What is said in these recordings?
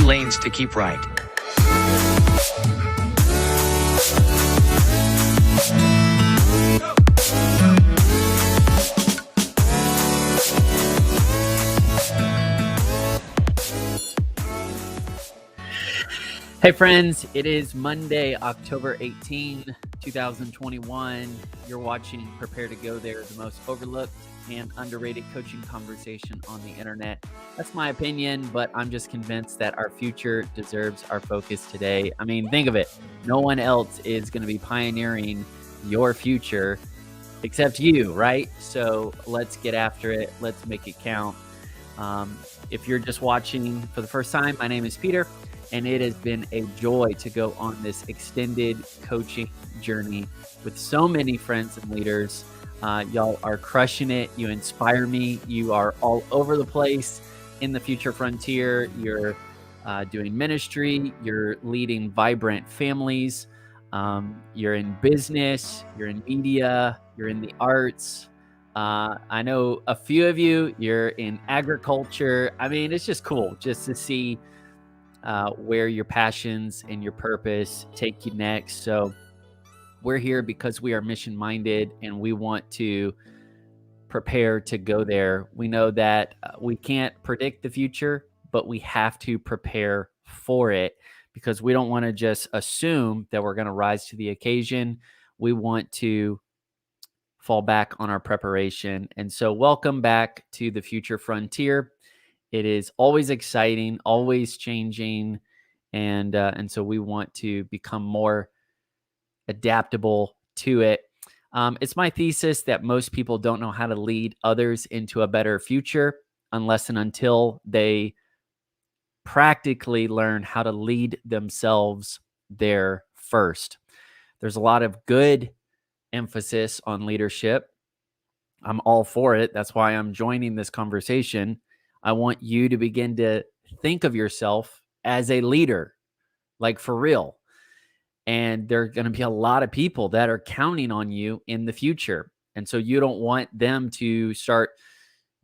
lanes to keep right. Hey friends, it is Monday, October 18, 2021. You're watching Prepare to Go There, the most overlooked and underrated coaching conversation on the internet. That's my opinion, but I'm just convinced that our future deserves our focus today. I mean, think of it. No one else is going to be pioneering your future except you, right? So let's get after it. Let's make it count. If you're just watching for the first time, my name is Peter. And it has been a joy to go on this extended coaching journey with so many friends and leaders. Y'all are crushing it. You inspire me. You are all over the place in the future frontier. You're doing ministry. You're leading vibrant families. You're in business. You're in media. You're in the arts. I know a few of you, you're in agriculture. I mean, it's just cool just to see where your passions and your purpose take you next. So we're here because we are mission-minded and we want to prepare to go there. We know that we can't predict the future, but we have to prepare for it because we don't want to just assume that we're going to rise to the occasion. We want to fall back on our preparation. And so welcome back to the Future Frontier. It is always exciting, always changing, and so we want to become more adaptable to it. It's my thesis that most people don't know how to lead others into a better future unless and until they practically learn how to lead themselves there first. There's a lot of good emphasis on leadership. I'm all for it. That's why I'm joining this conversation. I want you to begin to think of yourself as a leader, like for real. And there are going to be a lot of people that are counting on you in the future. And so you don't want them to start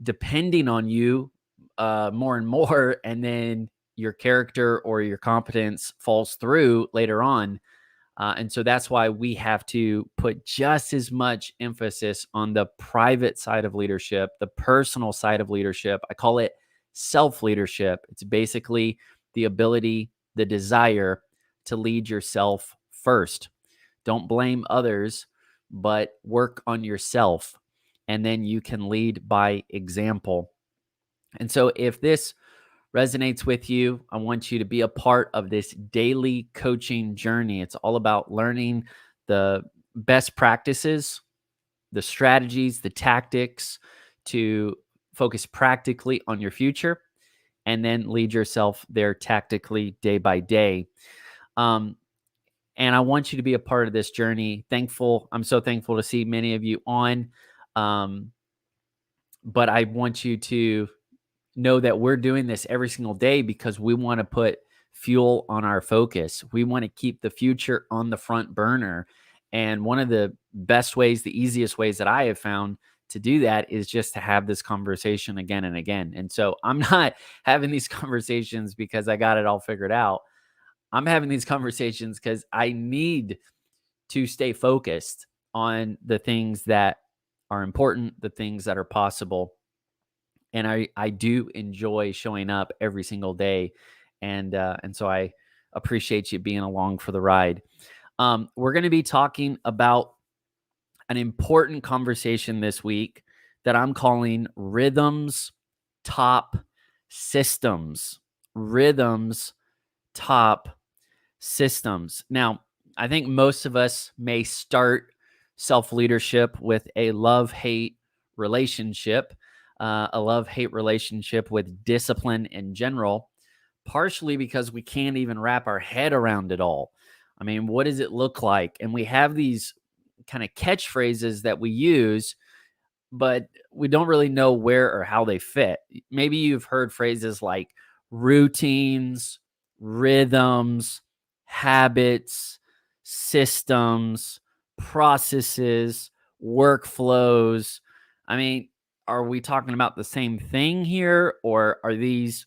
depending on you more and more, and then your character or your competence falls through later on. And so that's why we have to put just as much emphasis on the private side of leadership, the personal side of leadership. I call it self-leadership. It's basically the ability, the desire to lead yourself first. Don't blame others, but work on yourself, and then you can lead by example. And so if this resonates with you, I want you to be a part of this daily coaching journey. It's all about learning the best practices, the strategies, the tactics to focus practically on your future and then lead yourself there tactically day by day. And I want you to be a part of this journey. I'm so thankful to see many of you on. But I want you to know that we're doing this every single day because we want to put fuel on our focus. We want to keep the future on the front burner. And one of the best ways, the easiest ways that I have found to do that is just to have this conversation again and again. And so I'm not having these conversations because I got it all figured out. I'm having these conversations because I need to stay focused on the things that are important, the things that are possible. And I do enjoy showing up every single day. And so I appreciate you being along for the ride. We're going to be talking about an important conversation this week that I'm calling Rhythms Top Systems. Rhythms Top Systems. Now, I think most of us may start self-leadership with a love-hate relationship. A love-hate relationship with discipline in general, partially because we can't even wrap our head around it all. I mean, what does it look like? And we have these kind of catchphrases that we use, but we don't really know where or how they fit. Maybe you've heard phrases like routines, rhythms, habits, systems, processes, workflows. I mean, are we talking about the same thing here, or are these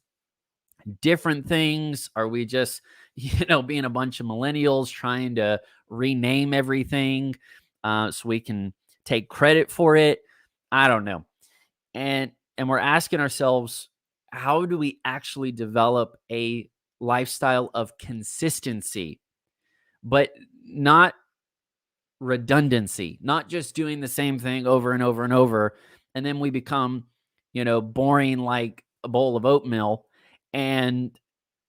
different things? Are we just, being a bunch of millennials trying to rename everything so we can take credit for it? I don't know. And we're asking ourselves, how do we actually develop a lifestyle of consistency, but not redundancy, not just doing the same thing over and over and over. And then we become, boring like a bowl of oatmeal, and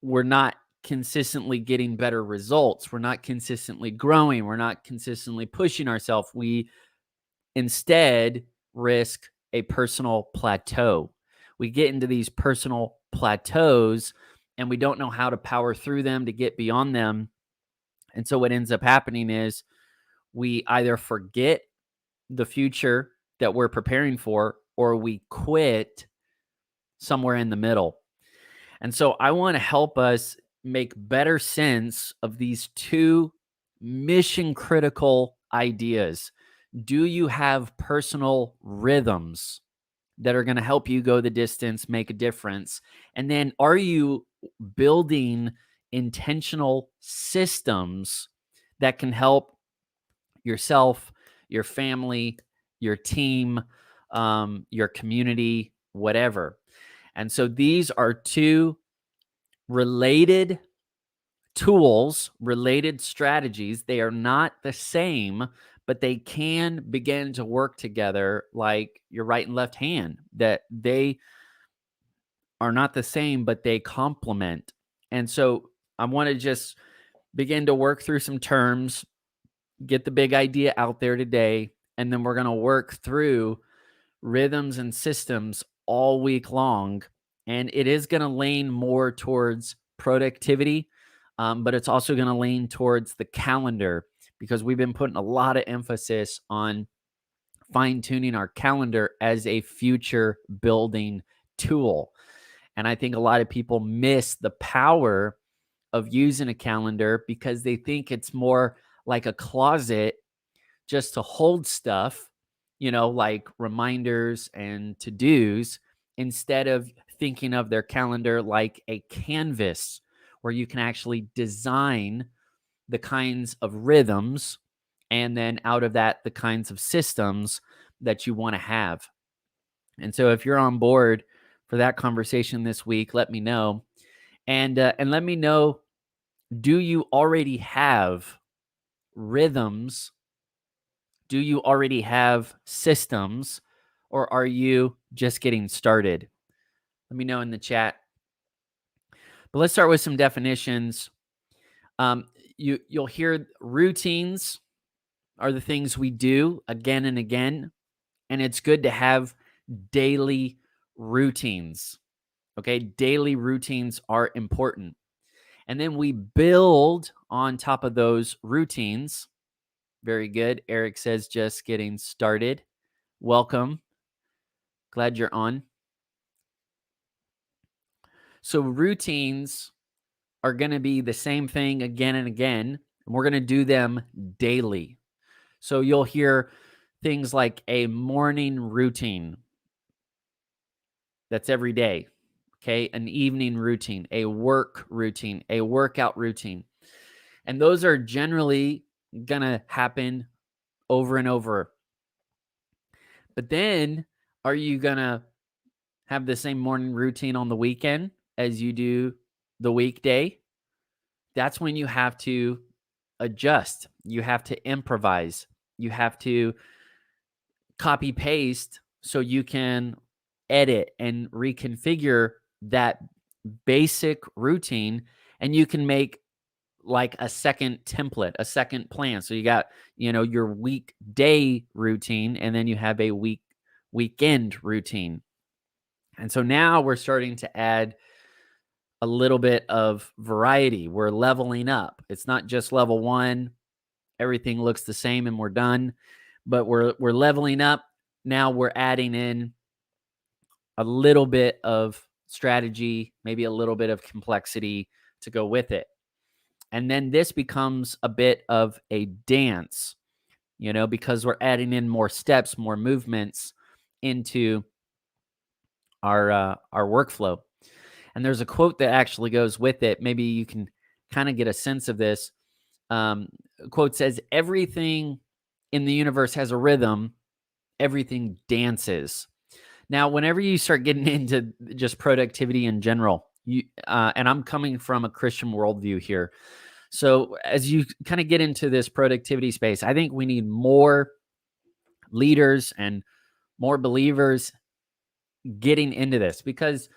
we're not consistently getting better results. We're not consistently growing. We're not consistently pushing ourselves. We instead risk a personal plateau. We get into these personal plateaus and we don't know how to power through them to get beyond them. And so what ends up happening is we either forget the future that we're preparing for, or we quit somewhere in the middle. And so I want to help us make better sense of these two mission critical ideas. Do you have personal rhythms that are going to help you go the distance, make a difference? And then are you building intentional systems that can help yourself, your family, your team, your community, whatever? And so these are two related tools, related strategies. They are not the same, but they can begin to work together like your right and left hand, that they are not the same, but they complement. And so I want to just begin to work through some terms, get the big idea out there today, and then we're going to work through rhythms and systems all week long. And it is going to lean more towards productivity, but it's also going to lean towards the calendar, because we've been putting a lot of emphasis on fine tuning our calendar as a future building tool. And I think a lot of people miss the power of using a calendar because they think it's more like a closet just to hold stuff, like reminders and to-dos, instead of thinking of their calendar like a canvas where you can actually design the kinds of rhythms, and then out of that, the kinds of systems that you want to have. And so if you're on board for that conversation this week, let me know. And let me know, do you already have rhythms? Do you already have systems, or are you just getting started? Let me know in the chat. But let's start with some definitions. You'll hear routines are the things we do again and again, and it's good to have daily routines. Okay, daily routines are important. And then we build on top of those routines. Very good. Eric says, just getting started. Welcome. Glad you're on. So routines are going to be the same thing again and again, and we're going to do them daily. So you'll hear things like a morning routine. That's every day. Okay. An evening routine, a work routine, a workout routine. And those are generally going to happen over and over. But then are you going to have the same morning routine on the weekend as you do the weekday? That's when you have to adjust. You have to improvise. You have to copy paste so you can edit and reconfigure that basic routine, and you can make like a second template, a second plan. So you got, your weekday routine, and then you have a weekend routine. And so now we're starting to add a little bit of variety. We're leveling up. It's not just level one, everything looks the same and we're done, but we're leveling up. Now we're adding in a little bit of strategy, maybe a little bit of complexity to go with it. And then this becomes a bit of a dance, because we're adding in more steps, more movements into our workflow. And there's a quote that actually goes with it. Maybe you can kind of get a sense of this. Quote says, everything in the universe has a rhythm, everything dances. Now, whenever you start getting into just productivity in general, and I'm coming from a Christian worldview here. So as you kind of get into this productivity space, I think we need more leaders and more believers getting into this, because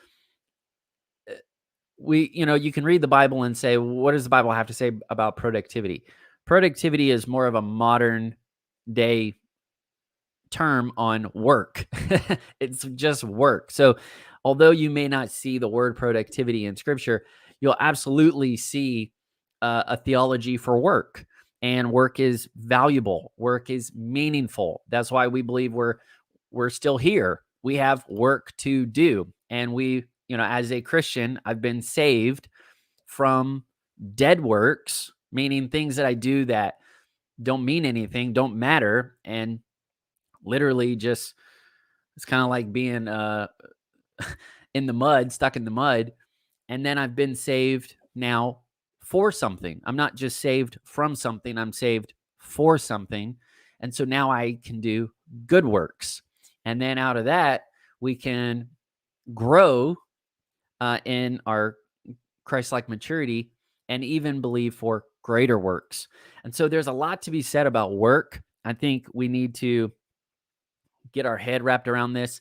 you can read the Bible and say, what does the Bible have to say about productivity? Productivity is more of a modern day term on work. It's just work. So although you may not see the word productivity in scripture, you'll absolutely see a theology for work. And work is valuable. Work is meaningful. That's why we believe we're still here. We have work to do. And as a Christian, I've been saved from dead works, meaning things that I do that don't mean anything, don't matter, and literally just, it's kind of like being in the mud, stuck in the mud. And then I've been saved now for something. I'm not just saved from something, I'm saved for something. And so now I can do good works. And then out of that, we can grow in our Christ-like maturity and even believe for greater works. And so there's a lot to be said about work. I think we need to get our head wrapped around this.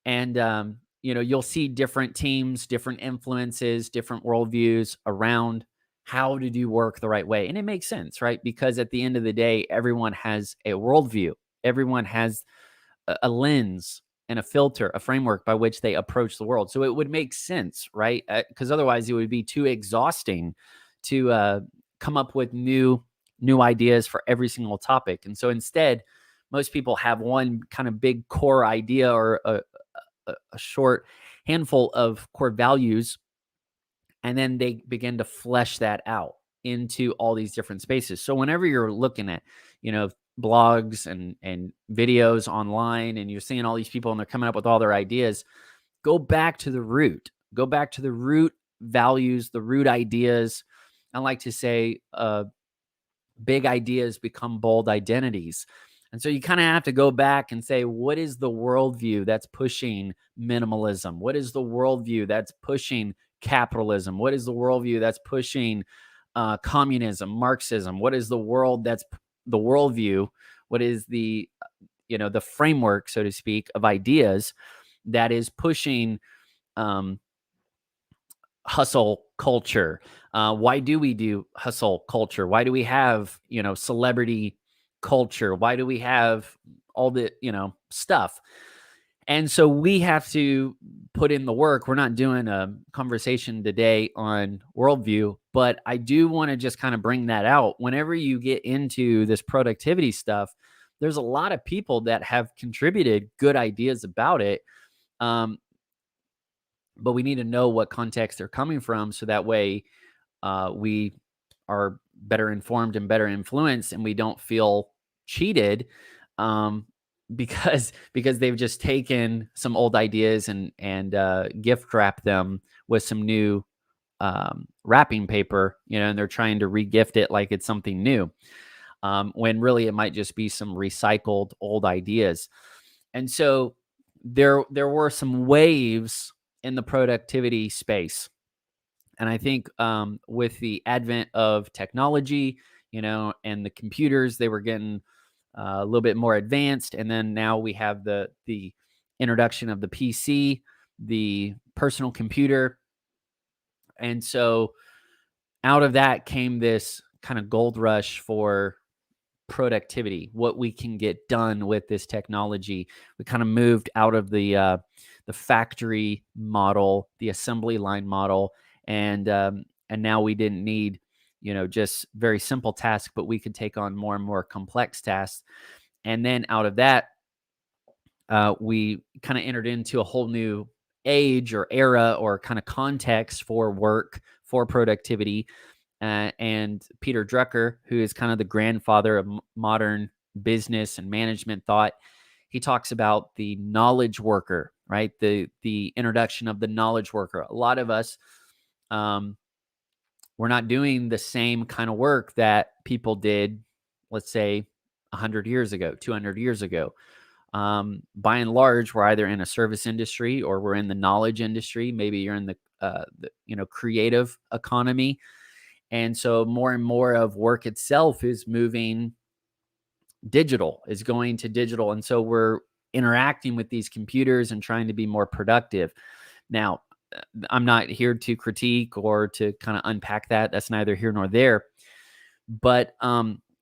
And, you'll see different teams, different influences, different worldviews around how to do work the right way. And it makes sense, right? Because at the end of the day, everyone has a worldview. Everyone has a lens and a filter, a framework by which they approach the world. So it would make sense, right? Because otherwise it would be too exhausting to come up with new ideas for every single topic. And so instead, most people have one kind of big core idea or a short handful of core values, and then they begin to flesh that out into all these different spaces. So whenever you're looking at, blogs and videos online, and you're seeing all these people and they're coming up with all their ideas, go back to the root. Go back to the root values, the root ideas. I like to say, big ideas become bold identities. And so you kind of have to go back and say, what is the worldview that's pushing minimalism? What is the worldview that's pushing capitalism? What is the worldview that's pushing communism, Marxism? What is the worldview? What is the framework, so to speak, of ideas that is pushing hustle culture? Why do we do hustle culture? Why do we have, celebrity culture? Why do we have all the, stuff? And so we have to put in the work. We're not doing a conversation today on worldview, but I do want to just kind of bring that out. Whenever you get into this productivity stuff, there's a lot of people that have contributed good ideas about it. But we need to know what context they're coming from, so that way we are better informed and better influenced, and we don't feel cheated because they've just taken some old ideas and gift wrap them with some new wrapping paper, and they're trying to re-gift it like it's something new, when really it might just be some recycled old ideas. And so there were some waves in the productivity space. And I think with the advent of technology, and the computers, they were getting a little bit more advanced. And then now we have the introduction of the PC, the personal computer. And so out of that came this kind of gold rush for productivity, what we can get done with this technology. We kind of moved out of the factory model, the assembly line model, and now we didn't need, just very simple tasks, but we could take on more and more complex tasks. And then out of that, we kind of entered into a whole new age or era or kind of context for work, for productivity. And Peter Drucker, who is kind of the grandfather of modern business and management thought, he talks about the knowledge worker. right? The introduction of the knowledge worker. A lot of us, we're not doing the same kind of work that people did, let's say, 100 years ago, 200 years ago. By and large, we're either in a service industry or we're in the knowledge industry. Maybe you're in the creative economy. And so more and more of work itself is moving digital, is going to digital. And so we're interacting with these computers and trying to be more productive. Now, I'm not here to critique or to kind of unpack that. That's neither here nor there. But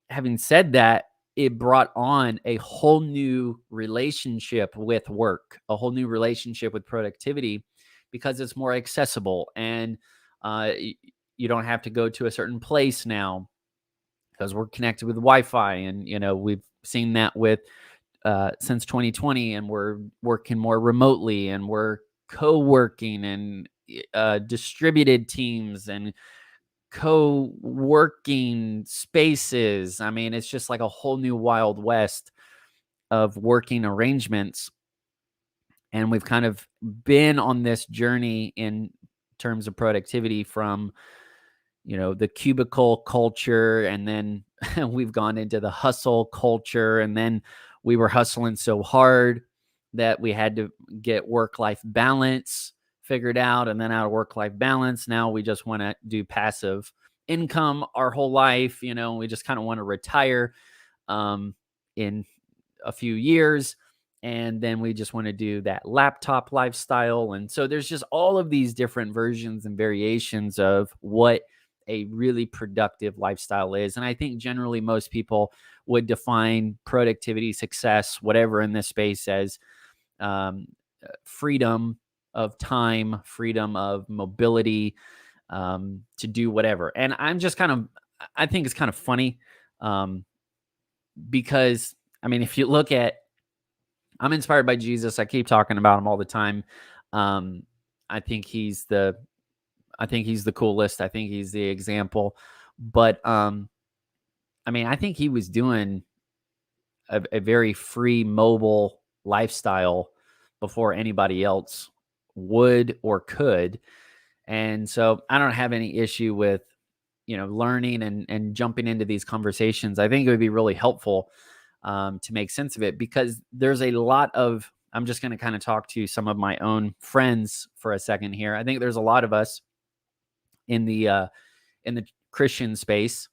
having said that, it brought on a whole new relationship with work, a whole new relationship with productivity, because it's more accessible, and you don't have to go to a certain place now because we're connected with Wi-Fi, and we've seen that with since 2020, and we're working more remotely, and we're co-working and distributed teams and co-working spaces. I mean, it's just like a whole new wild west of working arrangements. And we've kind of been on this journey in terms of productivity from, the cubicle culture, and then we've gone into the hustle culture, and then we were hustling so hard that we had to get work-life balance figured out, and then out of work-life balance, now we just want to do passive income our whole life. We just kind of want to retire in a few years, and then we just want to do that laptop lifestyle. And so there's just all of these different versions and variations of what a really productive lifestyle is. And I think generally most people would define productivity, success, whatever in this space, as freedom of time, freedom of mobility, to do whatever. And I think it's kind of funny, because, I mean, if you look at, I'm inspired by Jesus. I keep talking about him all the time. I think he's the coolest. I think he's the example. But I mean, I think he was doing a very free, mobile lifestyle before anybody else would or could. And so I don't have any issue with, learning and jumping into these conversations. I think it would be really helpful to make sense of it, because there's a lot of, I'm just going to kind of talk to some of my own friends for a second here. I think there's a lot of us in the Christian space,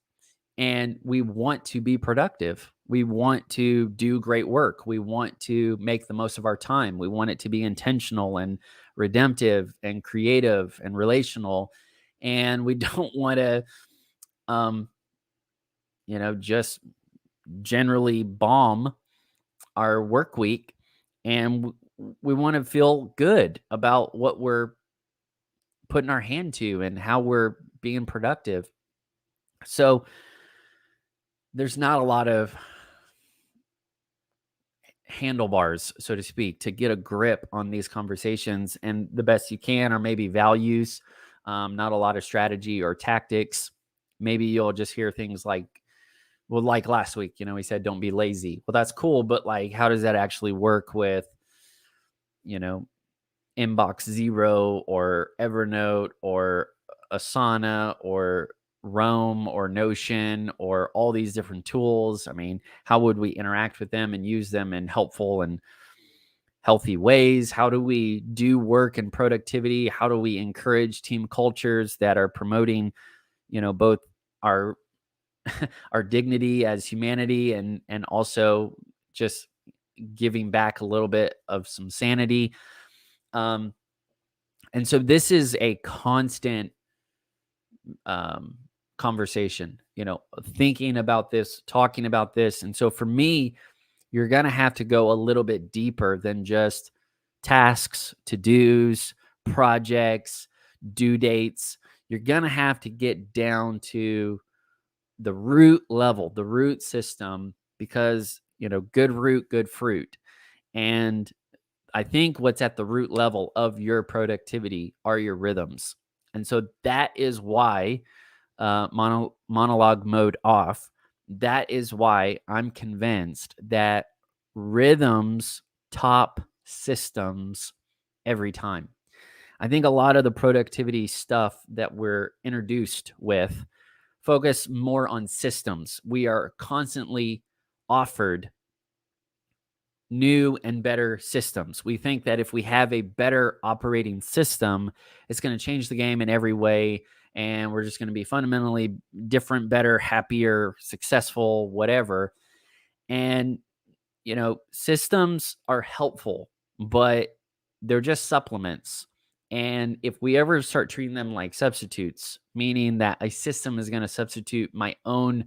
and we want to be productive. We want to do great work. We want to make the most of our time. We want it to be intentional and redemptive and creative and relational. And we don't want to, just generally bomb our work week. And we want to feel good about what we're putting our hand to and how we're being productive. So there's not a lot of handlebars, so to speak, to get a grip on these conversations. And the best you can are maybe values, not a lot of strategy or tactics. Maybe you'll just hear things like, well, like last week, he said, don't be lazy. Well, that's cool. But like, how does that actually work with, Inbox Zero or Evernote or Asana or Roam or Notion or all these different tools? I mean, how would we interact with them and use them in helpful and healthy ways? How do we do work and productivity? How do we encourage team cultures that are promoting, both our our dignity as humanity and also just giving back a little bit of some sanity? And so this is a constant conversation, thinking about this, talking about this. And so for me, you're going to have to go a little bit deeper than just tasks, to-dos, projects, due dates. You're going to have to get down to the root level, the root system, because, good root, good fruit. And I think what's at the root level of your productivity are your rhythms. And so that is why monologue mode off. That is why I'm convinced that rhythms top systems every time. I think a lot of the productivity stuff that we're introduced with focus more on systems. We are constantly offered new and better systems. We think that if we have a better operating system, it's going to change the game in every way. And we're just going to be fundamentally different, better, happier, successful, whatever. And, systems are helpful, but they're just supplements. And if we ever start treating them like substitutes, meaning that a system is going to substitute my own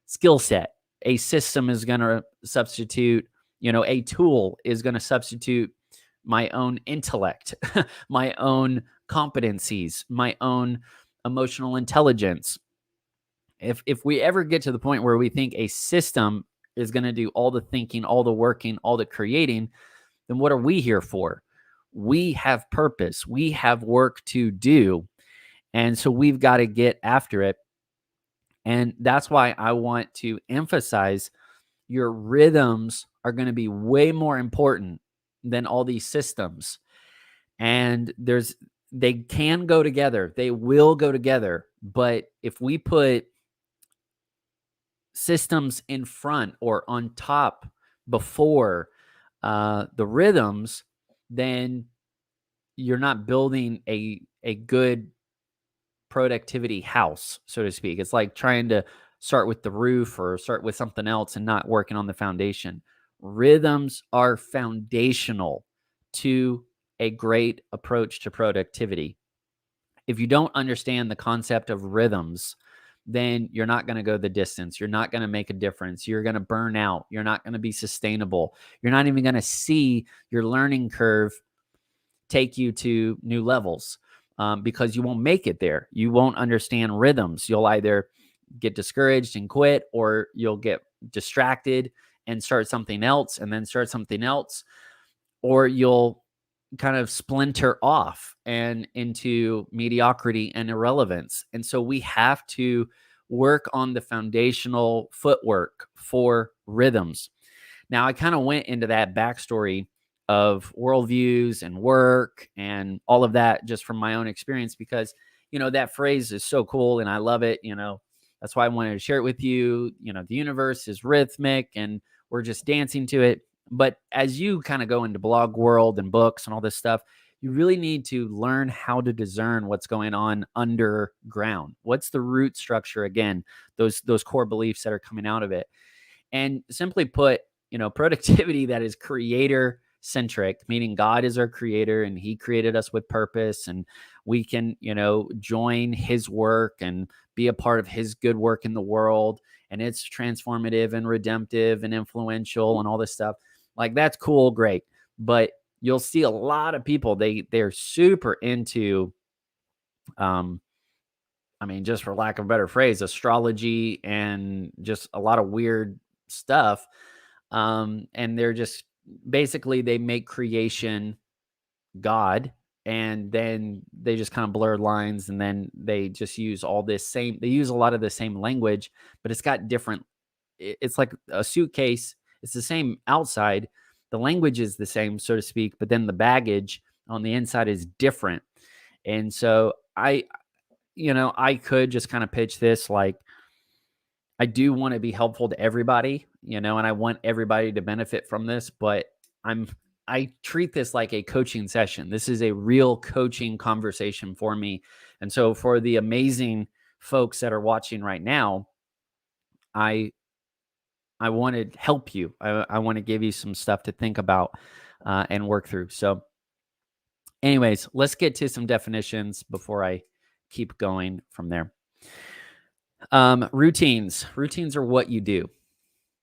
skill set, a system is going to substitute, a tool is going to substitute my own intellect, my own competencies, my own emotional intelligence. If we ever get to the point where we think a system is going to do all the thinking, all the working, all the creating, then what are we here for? We have purpose. We have work to do. And so we've got to get after it. And that's why I want to emphasize your rhythms are going to be way more important than all these systems. And they can go together. They will go together. But if we put systems in front or on top before the rhythms, then you're not building a good productivity house, so to speak. It's like trying to start with the roof or start with something else and not working on the foundation. Rhythms are foundational to a great approach to productivity. If you don't understand the concept of rhythms, then you're not going to go the distance. You're not going to make a difference. You're going to burn out. You're not going to be sustainable. You're not even going to see your learning curve take you to new levels because you won't make it there. You won't understand rhythms. You'll either get discouraged and quit, or you'll get distracted and start something else and then start something else, or you'll kind of splinter off and into mediocrity and irrelevance. And so we have to work on the foundational footwork for rhythms. Now, I kind of went into that backstory of worldviews and work and all of that just from my own experience because, that phrase is so cool and I love it. That's why I wanted to share it with you. The universe is rhythmic and we're just dancing to it. But as you kind of go into blog world and books and all this stuff, you really need to learn how to discern what's going on underground. What's the root structure? Again, those core beliefs that are coming out of it. And simply put, productivity that is creator centric, meaning God is our creator and he created us with purpose, and we can, join his work and be a part of his good work in the world. And it's transformative and redemptive and influential and all this stuff. Like, that's cool. Great. But you'll see a lot of people, they're super into, just for lack of a better phrase, astrology and just a lot of weird stuff. And they're just basically, they make creation God, and then they just kind of blur lines, and then they just use they use a lot of the same language, but it's got different, it's like a suitcase. It's the same outside. The language is the same, so to speak, but then the baggage on the inside is different. And so I could just kind of pitch this like, I do want to be helpful to everybody, and I want everybody to benefit from this, but I treat this like a coaching session. This is a real coaching conversation for me. And so for the amazing folks that are watching right now, I want to help you. I want to give you some stuff to think about and work through. So anyways, let's get to some definitions before I keep going from there. Routines. Routines are what you do.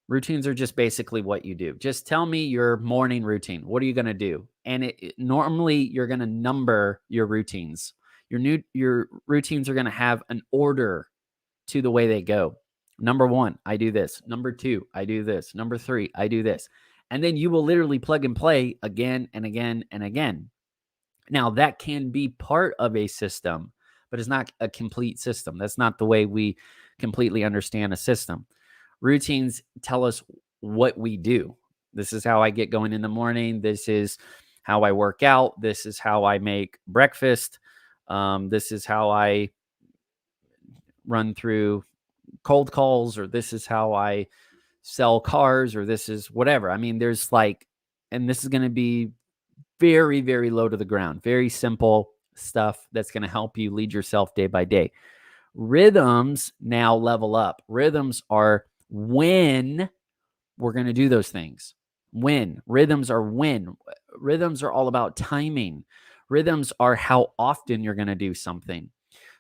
Routines are just basically what you do. Just tell me your morning routine. What are you going to do? And normally you're going to number your routines. Your routines are going to have an order to the way they go. Number 1, I do this. Number 2, I do this. Number 3, I do this. And then you will literally plug and play again and again and again. Now, that can be part of a system, but it's not a complete system. That's not the way we completely understand a system. Routines tell us what we do. This is how I get going in the morning. This is how I work out. This is how I make breakfast. This is how I run through cold calls, or this is how I sell cars, or this is whatever. I mean, there's like, and this is going to be very, very low to the ground, very simple stuff that's going to help you lead yourself day by day. Rhythms now level up. Rhythms are when we're going to do those things. When. Rhythms are when. Rhythms are all about timing. Rhythms are how often you're going to do something.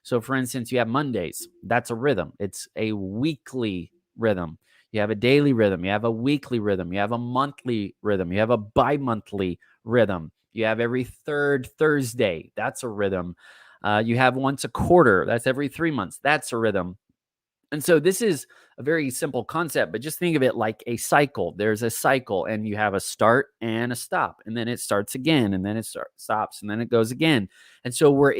So, for instance, you have Mondays. That's a rhythm. It's a weekly rhythm. You have a daily rhythm. You have a weekly rhythm. You have a monthly rhythm. You have a bi-monthly rhythm. You have every third Thursday. That's a rhythm. You have once a quarter. That's every 3 months. That's a rhythm. And so this is a very simple concept, but just think of it like a cycle. There's a cycle, and you have a start and a stop, and then it starts again, and then it stops, and then it goes again. And so we're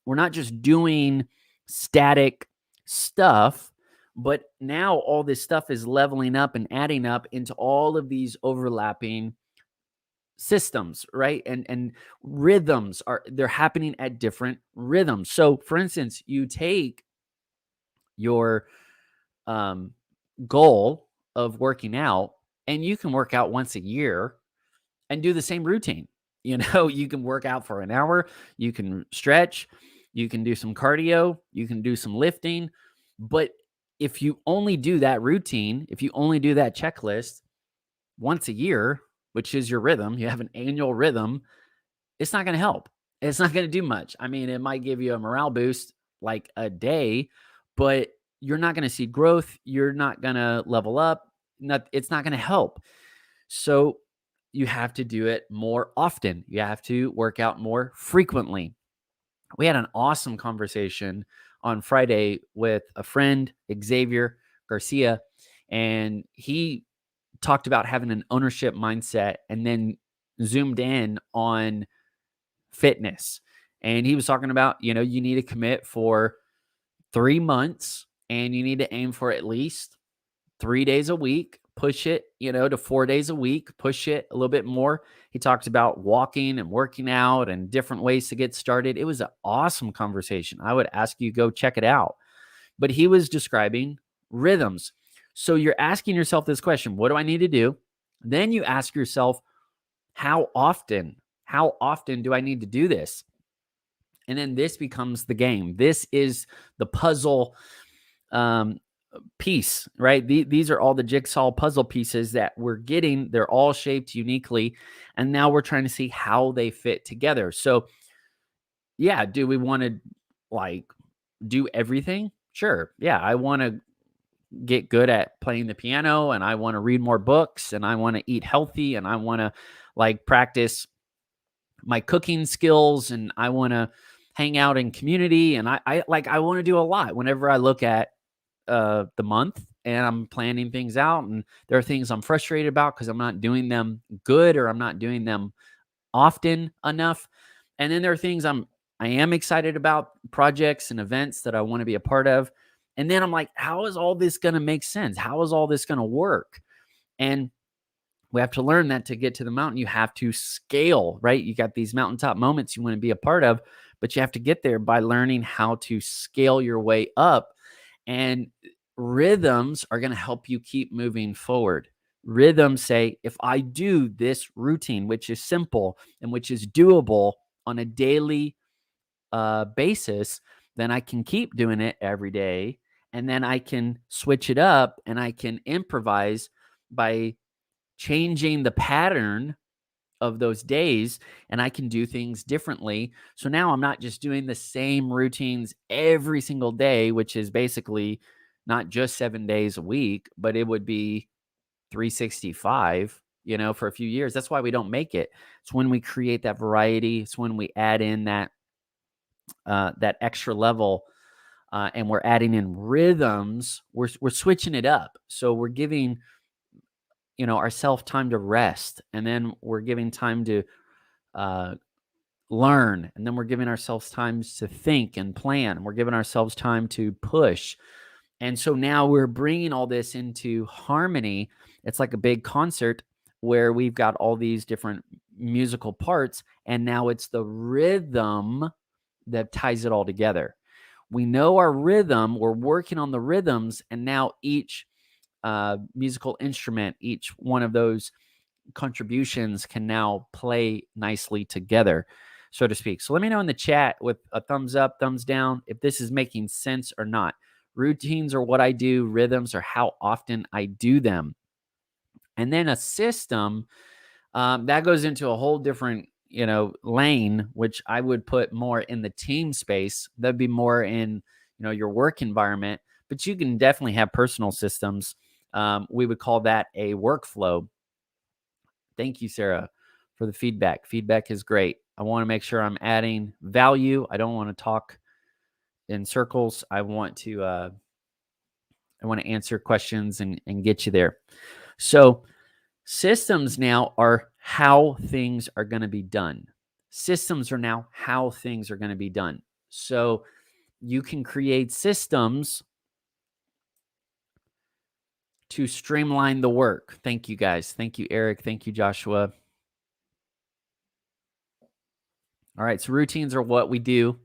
not just doing static stuff, but now all this stuff is leveling up and adding up into all of these overlapping systems, right? And rhythms they're happening at different rhythms. So for instance, you take your goal of working out, and you can work out once a year and do the same routine. You can work out for an hour, you can stretch, you can do some cardio, you can do some lifting. But if you only do that routine, if you only do that checklist once a year, which is your rhythm, you have an annual rhythm, it's not going to help. It's not going to do much. I mean, it might give you a morale boost like a day, but you're not going to see growth. You're not going to level up. It's not going to help. So you have to do it more often. You have to work out more frequently. We had an awesome conversation on Friday with a friend, Xavier Garcia, and he talked about having an ownership mindset, and then zoomed in on fitness. And he was talking about, you need to commit for 3 months, and you need to aim for at least 3 days a week, push it, to 4 days a week, push it a little bit more. He talked about walking and working out and different ways to get started. It was an awesome conversation. I would ask you go check it out. But he was describing rhythms. So you're asking yourself this question, what do I need to do? Then you ask yourself, how often do I need to do this? And then this becomes the game. This is the puzzle piece, right? These are all the jigsaw puzzle pieces that we're getting. They're all shaped uniquely. And now we're trying to see how they fit together. So yeah, do we want to like do everything? Sure. Yeah, I want to get good at playing the piano, and I want to read more books, and I want to eat healthy, and I want to like practice my cooking skills, and I want to hang out in community, and I want to do a lot. Whenever I look at the month and I'm planning things out, and there are things I'm frustrated about because I'm not doing them good, or I'm not doing them often enough. And then there are things I am excited about, projects and events that I want to be a part of. And then I'm like, how is all this going to make sense? How is all this going to work? And we have to learn that to get to the mountain, you have to scale, right? You got these mountaintop moments you want to be a part of, but you have to get there by learning how to scale your way up. And rhythms are going to help you keep moving forward. Rhythms say, if I do this routine, which is simple and which is doable on a daily basis, then I can keep doing it every day. And then I can switch it up, and I can improvise by changing the pattern of those days, and I can do things differently. So now I'm not just doing the same routines every single day, which is basically not just 7 days a week, but it would be 365, for a few years. That's why we don't make it. It's when we create that variety. It's when we add in that extra level, and we're adding in rhythms. We're switching it up. So we're giving ourselves time to rest, and then we're giving time to learn, and then we're giving ourselves time to think and plan, and we're giving ourselves time to push. And so now we're bringing all this into harmony. It's like a big concert where we've got all these different musical parts, and now it's the rhythm that ties it all together. We know our rhythm, we're working on the rhythms, and now each musical instrument, each one of those contributions can now play nicely together, so to speak. So let me know in the chat with a thumbs up, thumbs down, if this is making sense or not. Routines are what I do, rhythms are how often I do them. And then a system, that goes into a whole different, lane, which I would put more in the team space. That'd be more in, your work environment, but you can definitely have personal systems. We would call that a workflow. Thank you, Sarah, for the feedback. Feedback is great. I want to make sure I'm adding value. I don't want to talk in circles. I want to answer questions and get you there. So systems now are how things are going to be done. Systems are now how things are going to be done. So you can create systems to streamline the work. Thank you, guys. Thank you, Eric. Thank you, Joshua. All right, so routines are what we do.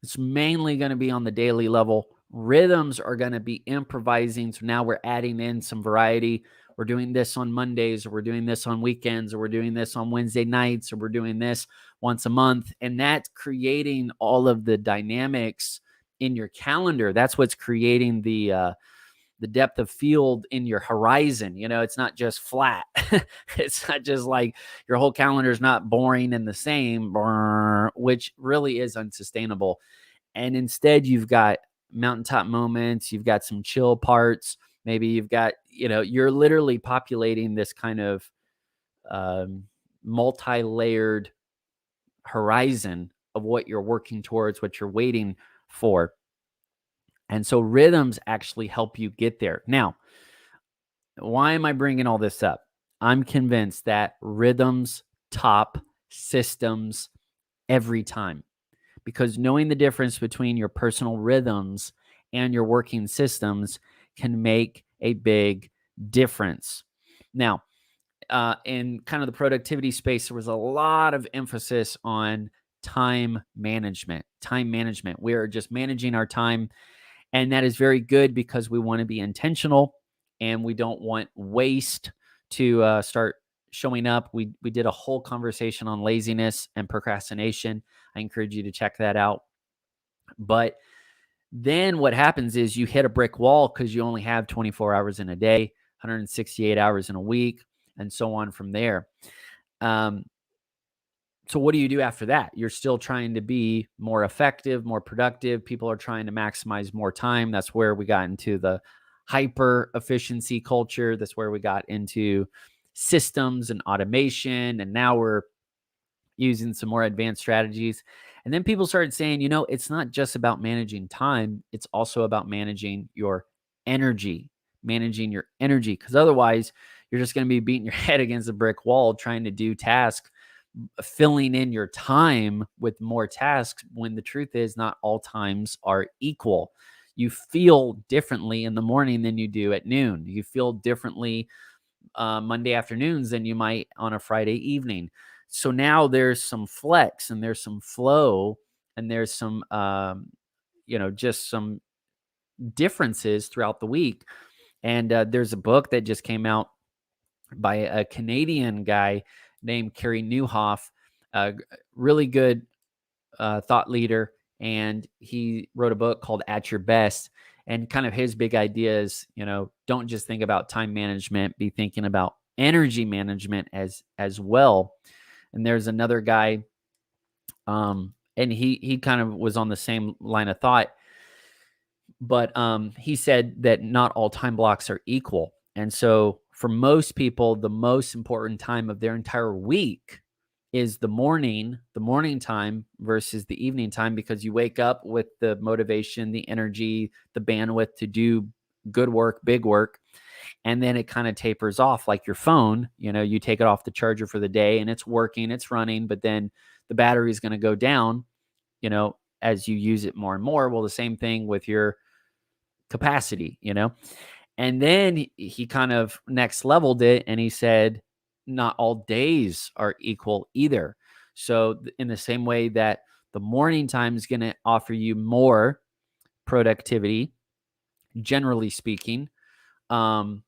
It's mainly going to be on the daily level. Rhythms are going to be improvising. So now we're adding in some variety. We're doing this on Mondays, or we're doing this on weekends, or we're doing this on Wednesday nights, or we're doing this once a month. And that's creating all of the dynamics in your calendar. That's what's creating the depth of field in your horizon. It's not just flat. It's not just like your whole calendar is not boring and the same, which really is unsustainable. And instead, you've got mountaintop moments, you've got some chill parts. Maybe you've got, you're literally populating this kind of multi-layered horizon of what you're working towards, what you're waiting for. And so rhythms actually help you get there. Now, why am I bringing all this up? I'm convinced that rhythms top systems every time, because knowing the difference between your personal rhythms and your working systems can make a big difference. Now, in kind of the productivity space, there was a lot of emphasis on time management. Time management. We are just managing our time. And that is very good because we want to be intentional and we don't want waste to start showing up. We did a whole conversation on laziness and procrastination. I encourage you to check that out. But then what happens is you hit a brick wall because you only have 24 hours in a day, 168 hours in a week, and so on from there. So what do you do after that? You're still trying to be more effective, more productive. People are trying to maximize more time. That's where we got into the hyper efficiency culture. That's where we got into systems and automation. And now we're using some more advanced strategies. And then people started saying, it's not just about managing time. It's also about managing your energy, because otherwise you're just going to be beating your head against a brick wall trying to do tasks, filling in your time with more tasks, when the truth is not all times are equal. You feel differently in the morning than you do at noon. You feel differently Monday afternoons than you might on a Friday evening. So now there's some flex and there's some flow and there's some, just some differences throughout the week. And there's a book that just came out by a Canadian guy named Carey Nieuwhof, a really good thought leader. And he wrote a book called At Your Best. And kind of his big idea is, don't just think about time management, be thinking about energy management as well. And there's another guy, and he kind of was on the same line of thought, but he said that not all time blocks are equal. And so for most people, the most important time of their entire week is the morning time versus the evening time, because you wake up with the motivation, the energy, the bandwidth to do good work, big work. And then it kind of tapers off like your phone. You take it off the charger for the day and it's working, it's running, but then the battery is going to go down, as you use it more and more. Well, the same thing with your capacity, And then he kind of next leveled it and he said, not all days are equal either. So in the same way that the morning time is going to offer you more productivity, generally speaking, the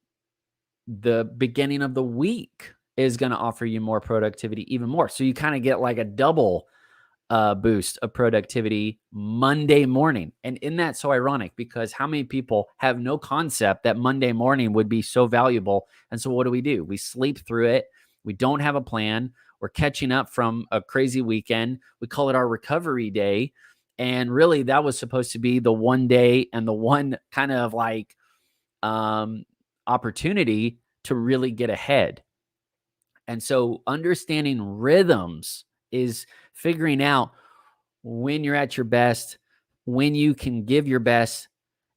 beginning of the week is going to offer you more productivity even more. So you kind of get like a double boost of productivity Monday morning. And isn't that so ironic? Because how many people have no concept that Monday morning would be so valuable? And so what do? We sleep through it. We don't have a plan. We're catching up from a crazy weekend. We call it our recovery day. And really, that was supposed to be the one day and the one kind of like opportunity to really get ahead. And so understanding rhythms is figuring out when you're at your best, when you can give your best,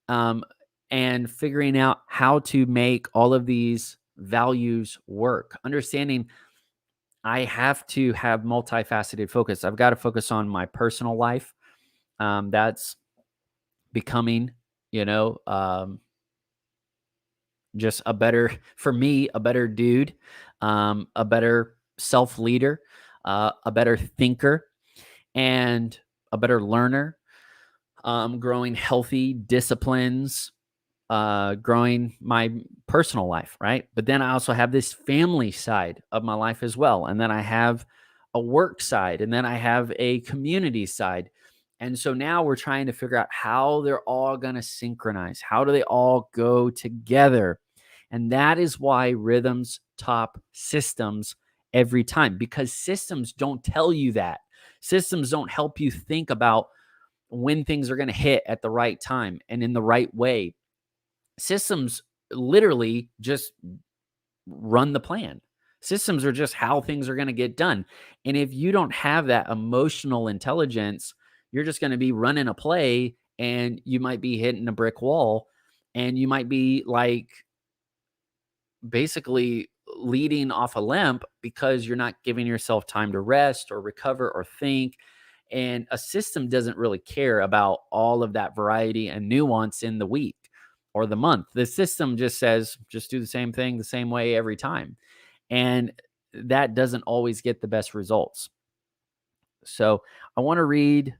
and figuring out how to make all of these values work. Understanding I have to have multifaceted focus. I've got to focus on my personal life. That's becoming, just for me, a better dude, a better self leader, a better thinker, and a better learner, growing healthy disciplines, growing my personal life, right? But then I also have this family side of my life as well. And then I have a work side, and then I have a community side. And so now we're trying to figure out how they're all going to synchronize. How do they all go together? And that is why rhythms top systems every time, because systems don't tell you that. Systems don't help you think about when things are going to hit at the right time and in the right way. Systems literally just run the plan. Systems are just how things are going to get done. And if you don't have that emotional intelligence, you're just going to be running a play and you might be hitting a brick wall, and you might be like basically leading off a limp because you're not giving yourself time to rest or recover or think. And a system doesn't really care about all of that variety and nuance in the week or the month. The system just says, just do the same thing the same way every time. And that doesn't always get the best results. So I want to read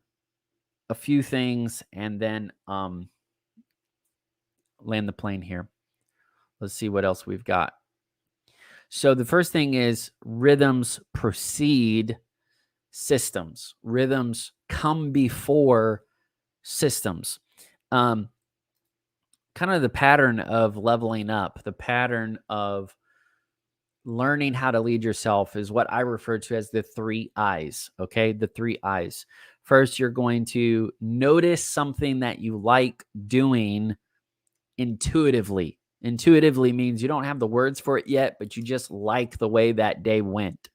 a few things and then land the plane here. Let's see what else we've got. So the first thing is rhythms precede systems. Rhythms come before systems. Kind of the pattern of leveling up, the pattern of learning how to lead yourself is what I refer to as the 3 I's. Okay. The 3 I's. First, you're going to notice something that you like doing intuitively. Intuitively means you don't have the words for it yet, but you just like the way that day went.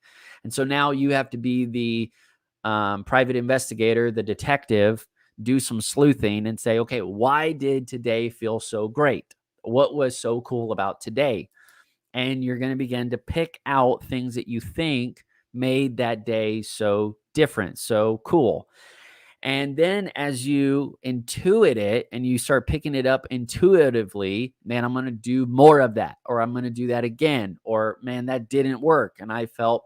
And so now you have to be the private investigator, the detective, do some sleuthing and say, okay, why did today feel so great? What was so cool about today? And you're going to begin to pick out things that you think made that day so different, so cool. And then as you intuit it and you start picking it up intuitively, man, I'm going to do more of that, or I'm going to do that again, or man, that didn't work. And I felt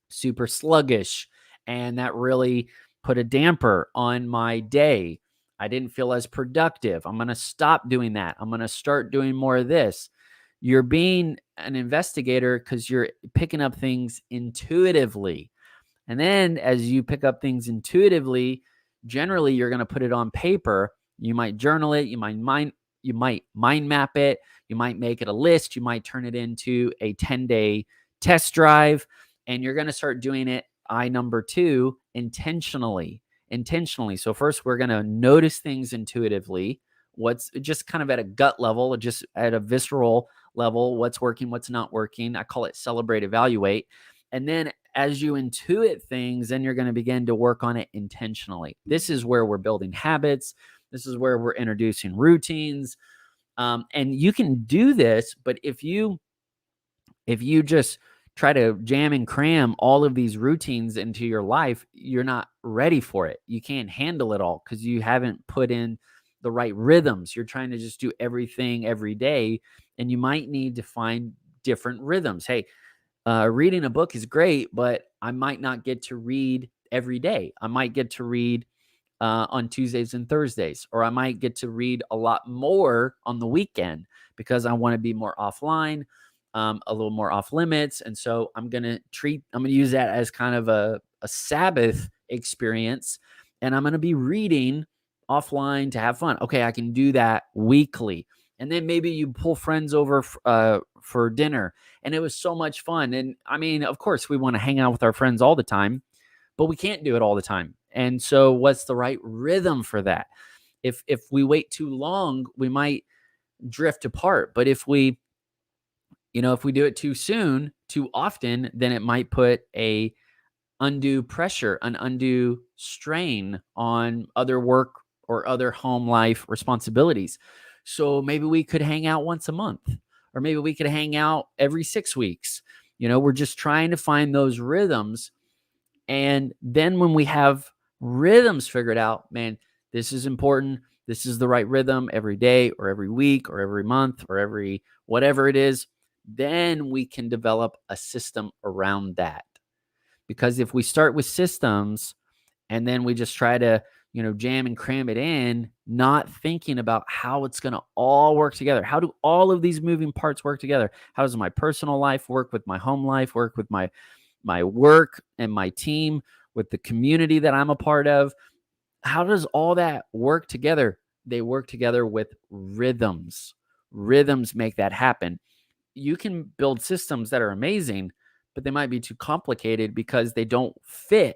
super sluggish, and that really put a damper on my day. I didn't feel as productive. I'm going to stop doing that. I'm going to start doing more of this. You're being an investigator because you're picking up things intuitively. And then as you pick up things intuitively, generally you're going to put it on paper. You might journal it. You might mind map it. You might make it a list. You might turn it into a 10-day test drive. And you're going to start doing it, I number 2, intentionally. So first we're going to notice things intuitively. What's just kind of at a gut level, just at a visceral level, what's working, what's not working. I call it celebrate, evaluate. And then as you intuit things, then you're going to begin to work on it intentionally. This is where we're building habits. This is where we're introducing routines. And you can do this, but if you just try to jam and cram all of these routines into your life, you're not ready for it. You can't handle it all because you haven't put in the right rhythms. You're trying to just do everything every day, and you might need to find different rhythms. Hey, Reading a book is great, but I might not get to read every day. I might get to read on Tuesdays and Thursdays, or I might get to read a lot more on the weekend because I want to be more offline, a little more off limits. And so I'm going to use that as kind of a Sabbath experience. And I'm going to be reading offline to have fun. Okay, I can do that weekly. And then maybe you pull friends over for dinner. And it was so much fun. And I mean, of course, we want to hang out with our friends all the time, but we can't do it all the time. And so what's the right rhythm for that? If we wait too long, we might drift apart. But if we do it too soon, too often, then it might put a undue pressure, an undue strain on other work or other home life responsibilities. So maybe we could hang out once a month, or maybe we could hang out every 6 weeks. We're just trying to find those rhythms. And then when we have rhythms figured out, man, this is important. This is the right rhythm every day or every week or every month or every whatever it is. Then we can develop a system around that. Because if we start with systems and then we just try to, jam and cram it in, not thinking about how it's going to all work together. How do all of these moving parts work together? How does my personal life work with my home life, work with my work and my team, with the community that I'm a part of? How does all that work together? They work together with rhythms. Rhythms make that happen. You can build systems that are amazing, but they might be too complicated because they don't fit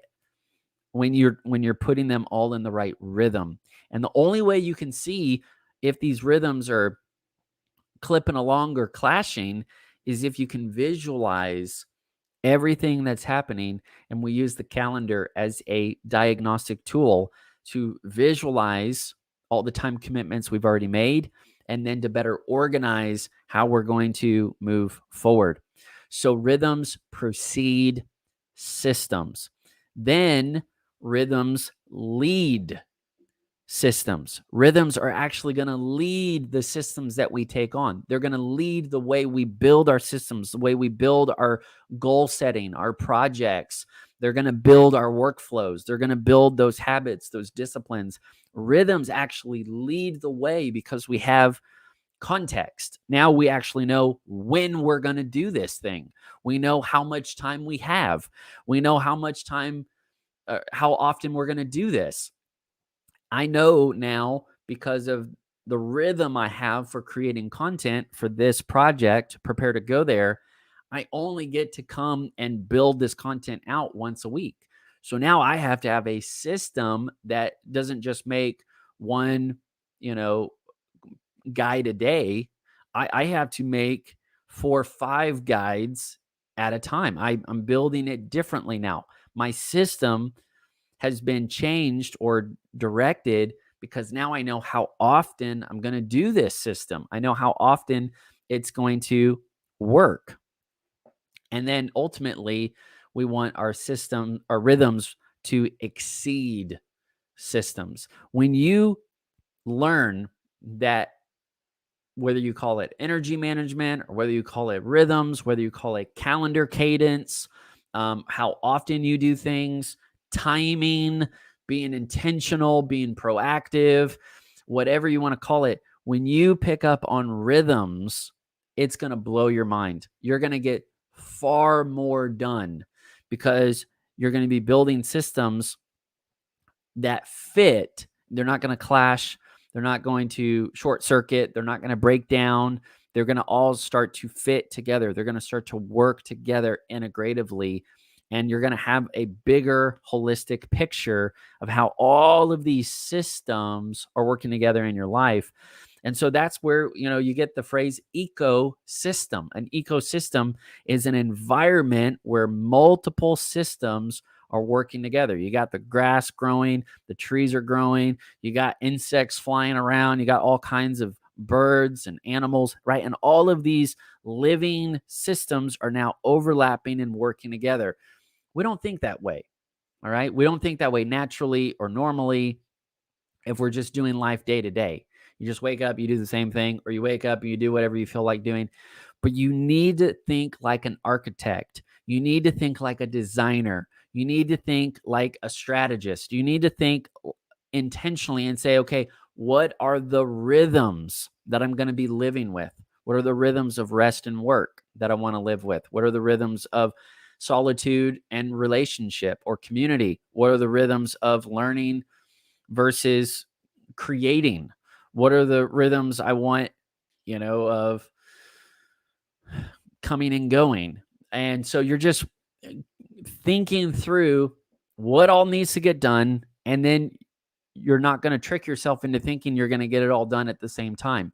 when you're putting them all in the right rhythm. And the only way you can see if these rhythms are clipping along or clashing is if you can visualize everything that's happening. And we use the calendar as a diagnostic tool to visualize all the time commitments we've already made, and then to better organize how we're going to move forward. So rhythms precede systems. Then rhythms lead systems. Rhythms are actually going to lead the systems that we take on. They're going to lead the way we build our systems, the way we build our goal setting, our projects. They're going to build our workflows. They're going to build those habits, those disciplines. Rhythms actually lead the way because we have context. Now we actually know when we're going to do this thing. We know how much time we have. We know how much time, how often we're going to do this. I know now because of the rhythm I have for creating content for this project, Prepare to Go There. I only get to come and build this content out once a week. So now I have to have a system that doesn't just make one, guide a day. I have to make 4 or 5 guides at a time. I'm building it differently now. My system has been changed or directed because now I know how often I'm going to do this system. I know how often it's going to work. And then ultimately, we want our system, our rhythms to exceed systems. When you learn that, whether you call it energy management or whether you call it rhythms, whether you call it calendar cadence, how often you do things, timing, being intentional, being proactive, whatever you want to call it, when you pick up on rhythms, it's going to blow your mind. You're going to get far more done because you're going to be building systems that fit. They're not going to clash. They're not going to short circuit. They're not going to break down. They're going to all start to fit together. They're going to start to work together integratively. And you're going to have a bigger holistic picture of how all of these systems are working together in your life. And so that's where, you get the phrase ecosystem. An ecosystem is an environment where multiple systems are working together. You got the grass growing, the trees are growing, you got insects flying around, you got all kinds of birds and animals, right? And all of these living systems are now overlapping and working together. We don't think that way, all right? We don't think that way naturally or normally if we're just doing life day to day. You just wake up, you do the same thing, or you wake up and you do whatever you feel like doing. But you need to think like an architect. You need to think like a designer. You need to think like a strategist. You need to think intentionally and say, okay, what are the rhythms that I'm going to be living with? What are the rhythms of rest and work that I want to live with? What are the rhythms of solitude and relationship or community? What are the rhythms of learning versus creating? What are the rhythms I want, of coming and going? And so you're just thinking through what all needs to get done, and then you're not going to trick yourself into thinking you're going to get it all done at the same time.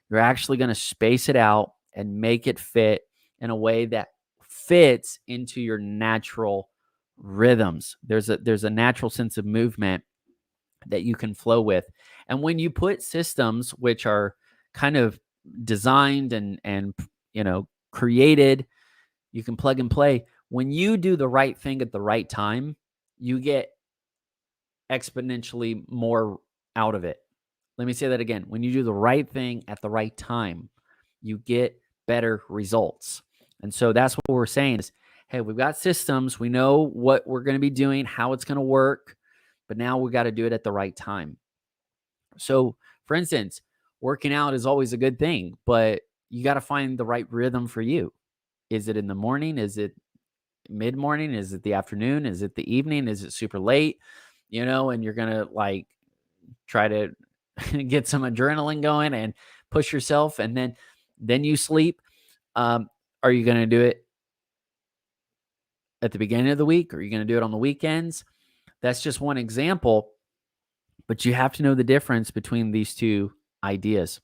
You're actually going to space it out and make it fit in a way that fits into your natural rhythms. There's a natural sense of movement that you can flow with. And when you put systems which are kind of designed and created, you can plug and play. When you do the right thing at the right time, you get exponentially more out of it. Let me say that again. When you do the right thing at the right time, you get better results. And so that's what we're saying is, hey, we've got systems. We know what we're going to be doing, how it's going to work, but now we got to do it at the right time. So, for instance, working out is always a good thing, but you got to find the right rhythm for you. Is it in the morning? Is it mid-morning? Is it the afternoon? Is it the evening? Is it super late? And you're going to try to get some adrenaline going and push yourself, and then you sleep. Are you going to do it at the beginning of the week? Or are you going to do it on the weekends? That's just one example, but you have to know the difference between these two ideas.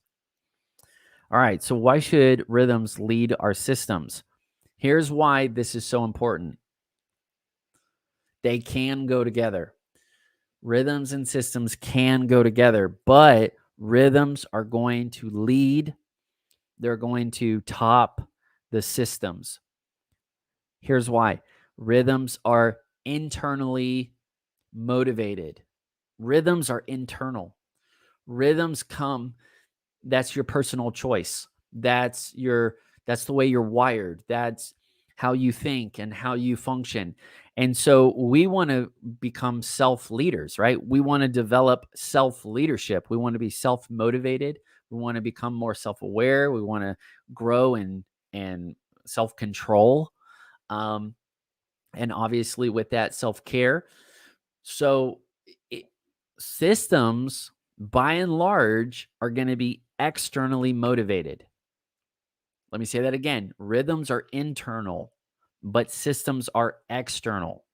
All right, so why should rhythms lead our systems? Here's why this is so important. They can go together. Rhythms and systems can go together, but rhythms are going to lead. They're going to top the systems. Here's why. Rhythms are internally motivated. Rhythms are internal. Rhythms come, that's your personal choice. That's the way you're wired. That's how you think and how you function. And so we want to become self-leaders, right? We want to develop self-leadership. We want to be self-motivated. We want to become more self-aware. We want to grow and self-control. And obviously with that, self-care. So systems, by and large, are going to be externally motivated. Let me say that again. Rhythms are internal, but systems are external.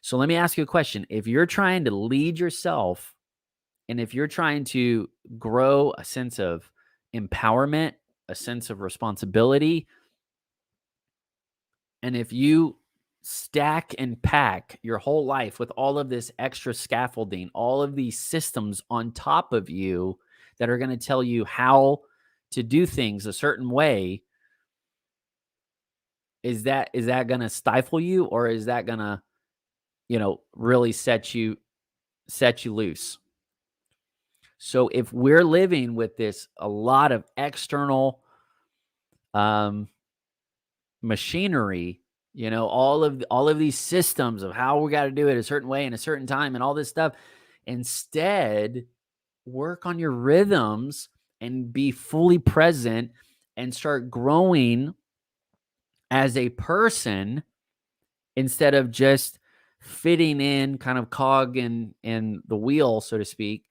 So let me ask you a question. If you're trying to lead yourself, and if you're trying to grow a sense of empowerment, a sense of responsibility, and if you stack and pack your whole life with all of this extra scaffolding, all of these systems on top of you that are going to tell you how to do things a certain way, is that going to stifle you, or is that going to, really set you loose? So if we're living with a lot of external machinery, all of these systems of how we got to do it a certain way in a certain time and all this stuff, instead work on your rhythms and be fully present and start growing as a person instead of just fitting in, kind of cog in the wheel, so to speak,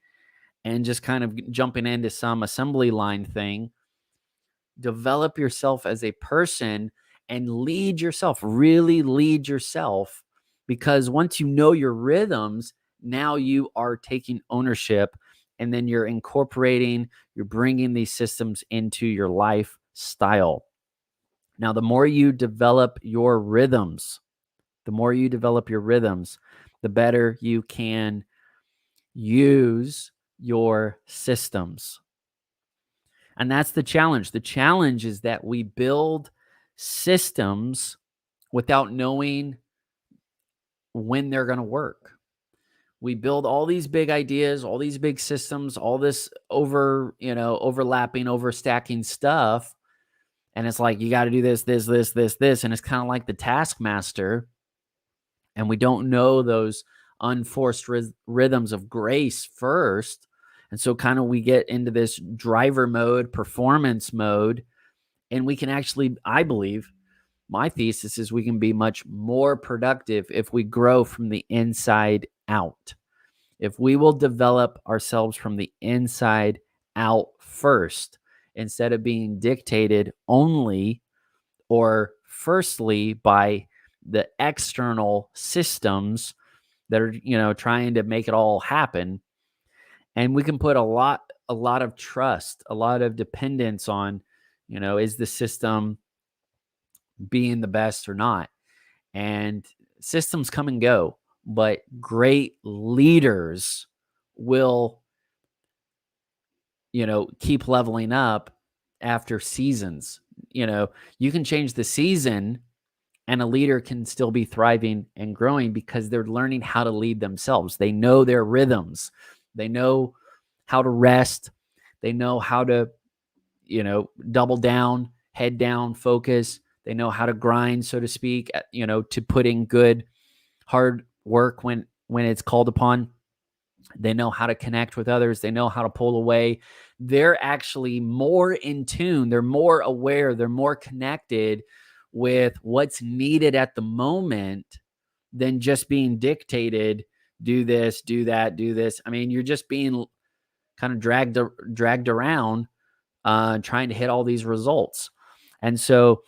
and just kind of jumping into some assembly line thing. Develop yourself as a person and lead yourself, really lead yourself, because once you know your rhythms, now you are taking ownership, and then you're bringing these systems into your lifestyle. Now, the more you develop your rhythms, the better you can use your systems. And that's the challenge. The challenge is that we build systems without knowing when they're going to work. we build all these big ideas, all these big systems, all this overlapping, overstacking stuff. And it's like, you got to do this, this, this, this, this. And it's kind of like the taskmaster. And we don't know those unforced rhythms of grace first. And so kind of we get into this driver mode, performance mode, and we can actually, I believe, my thesis is we can be much more productive if we grow from the inside out. If we will develop ourselves from the inside out first, instead of being dictated only or firstly by the external systems that are, trying to make it all happen. And we can put a lot of trust, a lot of dependence on, is the system being the best or not? And systems come and go, but great leaders will, keep leveling up after seasons. You can change the season and a leader can still be thriving and growing because they're learning how to lead themselves. They know their rhythms. They know how to rest. They know how to, double down, head down, focus. They know how to grind, so to speak, to put in good, hard work when it's called upon. They know how to connect with others. They know how to pull away. They're actually more in tune. They're more aware. They're more connected with what's needed at the moment than just being dictated, do this, do that, do this. I mean, you're just being kind of dragged around trying to hit all these results. And so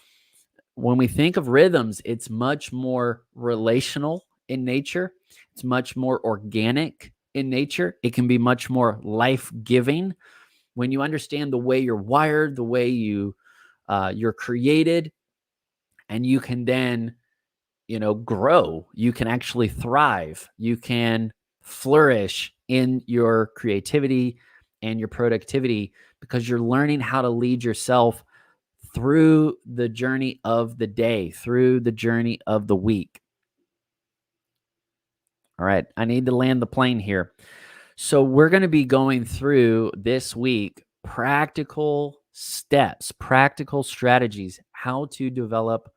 when we think of rhythms, it's much more relational in nature. It's much more organic in nature. It can be much more life-giving when you understand the way you're wired, the way you're created, and you can then, grow. You can actually thrive. You can flourish in your creativity and your productivity because you're learning how to lead yourself through the journey of the day, through the journey of the week. All right, I need to land the plane here. So we're going to be going through this week practical steps, practical strategies, how to develop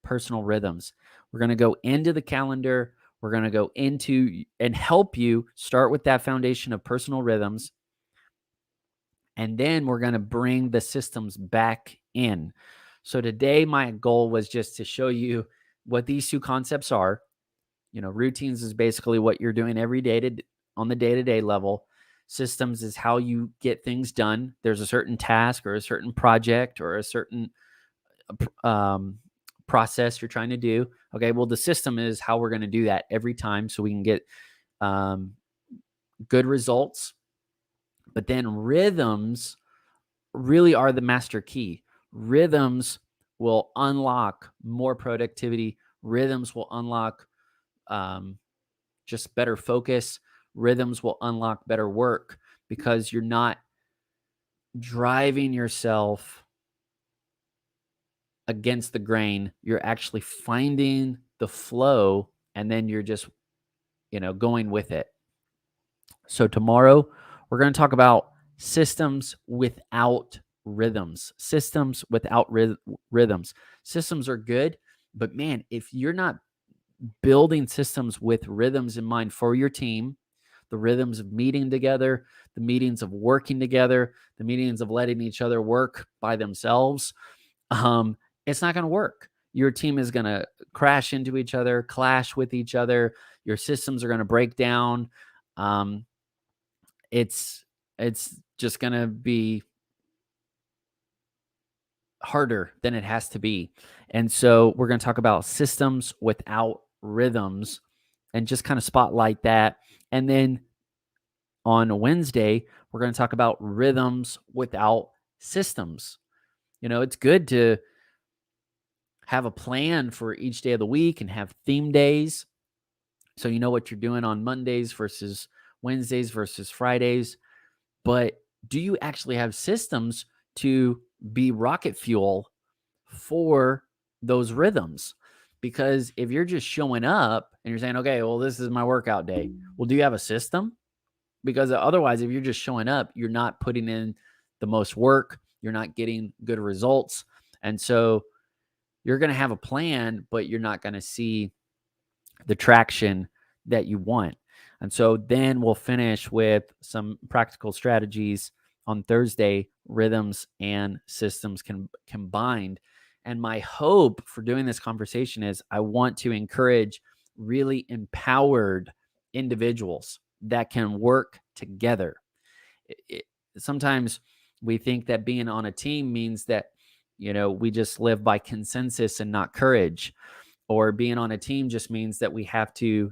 personal rhythms. We're going to go into the calendar. We're going to go into and help you start with that foundation of personal rhythms. And then we're going to bring the systems back in. So today, my goal was just to show you what these two concepts are. Routines is basically what you're doing every day on the day-to-day level. Systems is how you get things done. There's a certain task or a certain project or a certain process you're trying to do. Okay, well, the system is how we're going to do that every time so we can get good results. But then rhythms really are the master key. Rhythms will unlock more productivity. Rhythms will unlock just better focus. Rhythms will unlock better work because you're not driving yourself against the grain. You're actually finding the flow and then you're just, going with it. So tomorrow we're going to talk about systems without rhythms. Systems without rhythms. Systems are good, but man, if you're not building systems with rhythms in mind for your team, the rhythms of meeting together, the meetings of working together, the meetings of letting each other work by themselves, it's not going to work. Your team is going to crash into each other, clash with each other. Your systems are going to break down. It's just going to be harder than it has to be. And so we're going to talk about systems without rhythms and just kind of spotlight that. And then on Wednesday, we're going to talk about rhythms without systems. It's good to have a plan for each day of the week and have theme days. So you know what you're doing on Mondays versus Wednesdays versus Fridays. But do you actually have systems to be rocket fuel for those rhythms? Because if you're just showing up and you're saying, okay, well, this is my workout day. Well, do you have a system? Because otherwise, if you're just showing up, you're not putting in the most work. You're not getting good results. And so you're going to have a plan, but you're not going to see the traction that you want. And so then we'll finish with some practical strategies on Thursday, rhythms and systems combined. And my hope for doing this conversation is I want to encourage really empowered individuals that can work together. Sometimes we think that being on a team means that, we just live by consensus and not courage. Or being on a team just means that we have to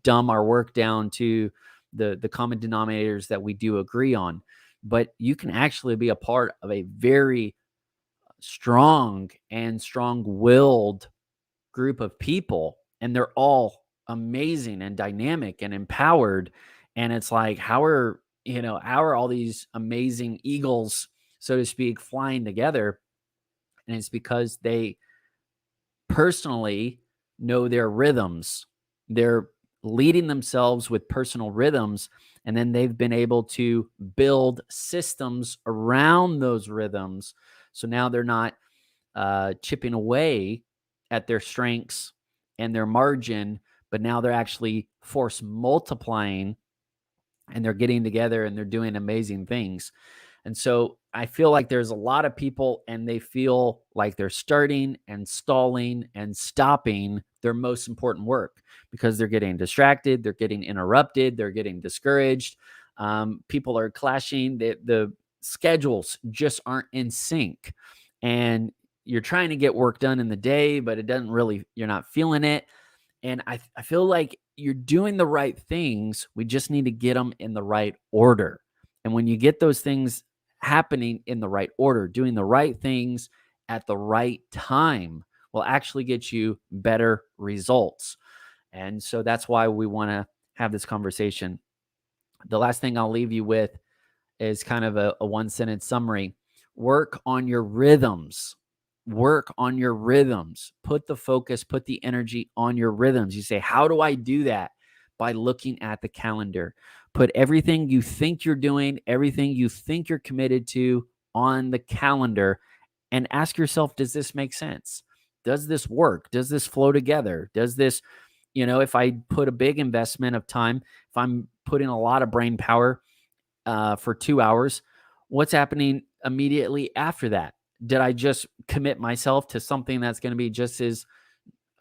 dumb our work down to the common denominators that we do agree on. But you can actually be a part of a very strong and strong-willed group of people, and they're all amazing and dynamic and empowered. And it's like, how are all these amazing eagles, so to speak, flying together? And it's because they personally know their rhythms. They're leading themselves with personal rhythms, and then they've been able to build systems around those rhythms. So now they're not chipping away at their strengths and their margin, but now they're actually force multiplying, and they're getting together and they're doing amazing things. And so I feel like there's a lot of people and they feel like they're starting and stalling and stopping their most important work because they're getting distracted, they're getting interrupted, they're getting discouraged. People are clashing. The schedules just aren't in sync. And you're trying to get work done in the day, but you're not feeling it. And I feel like you're doing the right things. We just need to get them in the right order. And when you get those things happening in the right order, doing the right things at the right time will actually get you better results. And so that's why we want to have this conversation. The last thing I'll leave you with is kind of a one-sentence summary. Work on your rhythms. Work on your rhythms. Put the focus, put the energy on your rhythms. You say, how do I do that? By looking at the calendar. Put everything you think you're doing, everything you think you're committed to on the calendar, and ask yourself, does this make sense? Does this work? Does this flow together? Does this, if I put a big investment of time, if I'm putting a lot of brain power for 2 hours, what's happening immediately after that? Did I just commit myself to something that's going to be just as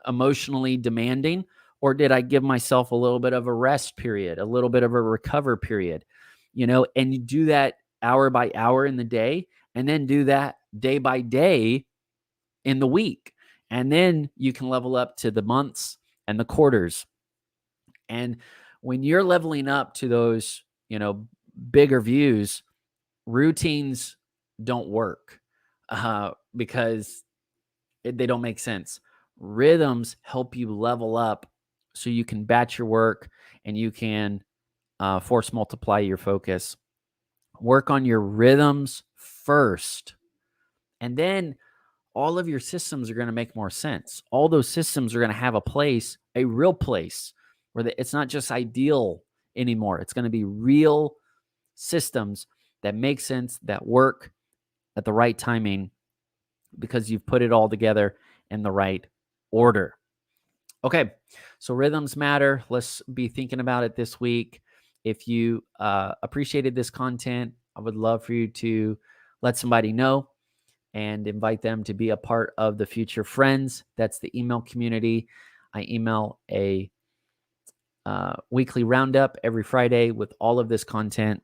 emotionally demanding? Or did I give myself a little bit of a rest period, a little bit of a recover period, and you do that hour by hour in the day, and then do that day by day in the week. And then you can level up to the months and the quarters. And when you're leveling up to those, bigger views, routines don't work because they don't make sense. Rhythms help you level up so you can batch your work and you can force multiply your focus. Work on your rhythms first. And then all of your systems are going to make more sense. All those systems are going to have a place, a real place, where it's not just ideal anymore. It's going to be real systems that make sense, that work at the right timing because you've put it all together in the right order. Okay, so rhythms matter. Let's be thinking about it this week. If you appreciated this content, I would love for you to let somebody know and invite them to be a part of the Future Friends. That's the email community. I email a weekly roundup every Friday with all of this content.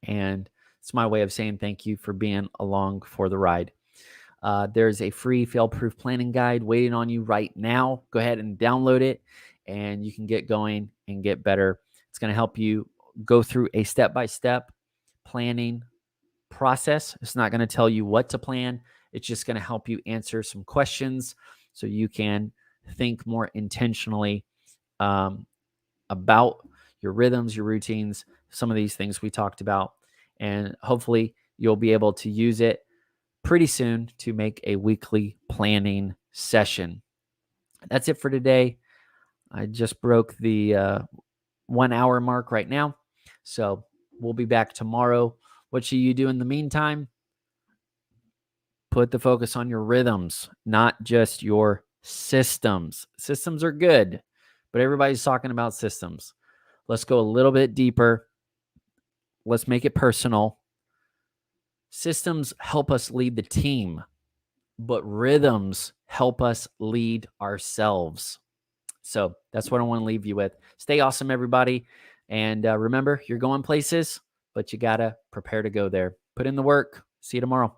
And it's my way of saying thank you for being along for the ride. There's a free fail-proof planning guide waiting on you right now. Go ahead and download it, and you can get going and get better. It's going to help you go through a step-by-step planning process. It's not going to tell you what to plan. It's just going to help you answer some questions so you can think more intentionally about your rhythms, your routines, some of these things we talked about. And hopefully you'll be able to use it pretty soon to make a weekly planning session. That's it for today. I just broke the 1 hour mark right now. So we'll be back tomorrow. What should you do in the meantime? Put the focus on your rhythms, not just your systems. Systems are good, but everybody's talking about systems. Let's go a little bit deeper. Let's make it personal. Systems help us lead the team, but rhythms help us lead ourselves. So that's what I want to leave you with. Stay awesome, everybody. And remember, you're going places, but you got to prepare to go there. Put in the work. See you tomorrow.